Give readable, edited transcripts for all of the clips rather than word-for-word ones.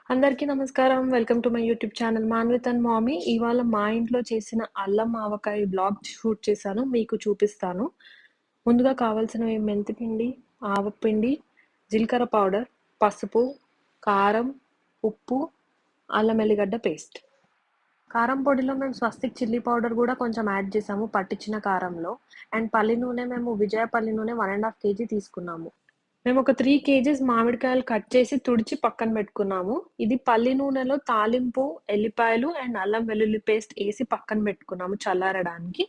అందరికీ నమస్కారం. Welcome to my YouTube channel 'Manvith and mommy'. ఇవాళ మా ఇంట్లో చేసిన అల్లం ఆవకాయ వ్లాగ్ షూట్ చేశాను. మీకు చూపిస్తాను. ముందుగా కావాల్సినవి మెంతిపిండి, ఆవపిండి, జీలకర్ర పౌడర్, పసుపు, కారం, ఉప్పు, అల్లం ఎల్లిగడ్డ పేస్ట్. కారం పొడిలో మేము స్వస్తిక్ చిల్లీ పౌడర్ గూడా కొంచెం యాడ్ చేసాము పట్టించిన కారంలో. అండ్ పల్లి నూనె మేము విజయ పల్లి నూనె 1 ½ కేజీ తీసుకున్నాము. మేమొక 3 కేజీస్ మామిడికాయలు కట్ చేసి, తుడిచి పక్కన బెట్టుకున్నాము. ఇది పల్లి నూనెలో తాలింపు, ఎల్లిపాయలు అండ్ అల్లం వెల్లుల్లి పేస్ట్ ఏసి పక్కన బెట్టుకున్నాము చల్లారడానికి.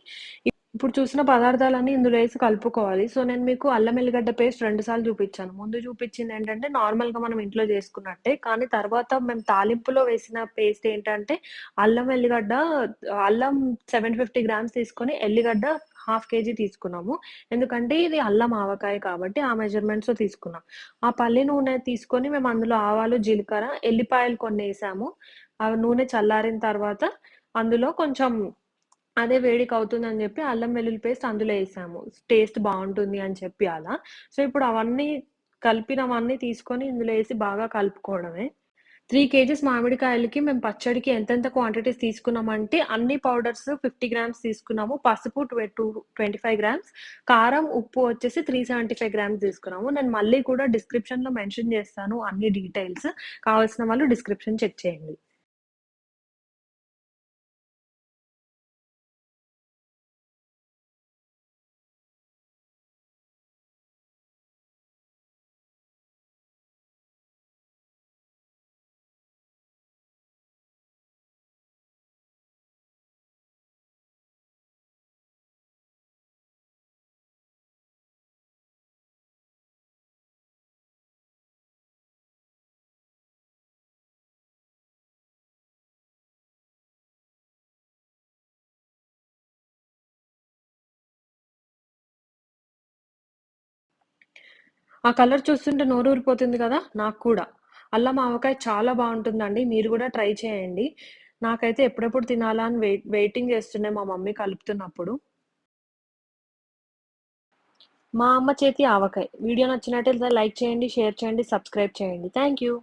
ఇప్పుడు చూసిన పదార్థాలన్నీ ఇందులో ఏసి కలుపుకోవాలి. సో, నేను మీకు అల్లం ఎల్లిగడ్డ పేస్ట్ 2 సార్లు చూపిచ్చాను. ముందు చూపిచ్చిందేంటంటే నార్మల్‌గా మనం ఇంట్లో చేసుకున్నట్టే. కానీ తర్వాత మేము తాలింపులో వేసిన పేస్ట్ ఏంటంటే అల్లం 750 గ్రామ్స్ తీసుకొని, ఎల్లిగడ్డ ½ కేజీ తీసుకున్నాము. ఎందుకంటే ఇది అల్లం ఆవకాయ కాబట్టి ఆ మెజర్‌మెంట్స్‌లో తీసుకున్నాం. ఆ పల్లి నూనె తీసుకొని మేము అందులో ఆవాలు, జీలకర్ర, ఎల్లిపాయలు కొన్నేసాము. ఆ నూనె చల్లారిన తర్వాత అందులో కొంచెం అదే వేడికవుతుందని జెప్పి అల్లం వెల్లుల్లి పేస్ట్ అందులో ఏసాము. టేస్ట్ బావుంటుంది అని చెప్పి అలా. సో, ఇప్పుడు అవన్నీ కలిపినవన్నీ తీసుకొని ఇందులో ఏసి బాగా కలుపుకోవడమే. 3 కేజీస్ మామిడికాయలకి మేము పచ్చడికి ఎంతెంత క్వాంటిటీస్ తీసుకున్నామంటే, అన్ని పౌడర్స్ 50 గ్రామ్స్ తీసుకున్నాము. పసుపు 25 గ్రామ్స్, కారం, ఉప్పు వచ్చేసి 375 గ్రామ్స్ తీసుకున్నాము. నేను మళ్ళీ కూడా డిస్క్రిప్షన్‌లో మెన్షన్ చేస్తాను అన్ని డీటెయిల్స్. కావాల్సిన వాళ్ళు డిస్క్రిప్షన్ చెక్ చేయండి. ఆ కలర్ చూస్తుంటే నోరూరిపోతుంది కదా! నాకు కూడా. అల్లం ఆవకాయ చాలా బావుంటుందండి. మీరు గూడా ట్రై చేయండి. నాకైతే ఎప్పుడెప్పుడు తినాలా అని వెయిటింగ్ చేస్తుండే మా మమ్మీ కలుపుతున్నప్పుడు. మా అమ్మ చేతి ఆవకాయ. వీడియో నచ్చినట్టయితే లైక్ చేయండి, షేర్ చేయండి, సబ్స్క్రైబ్ చేయండి. Thank you.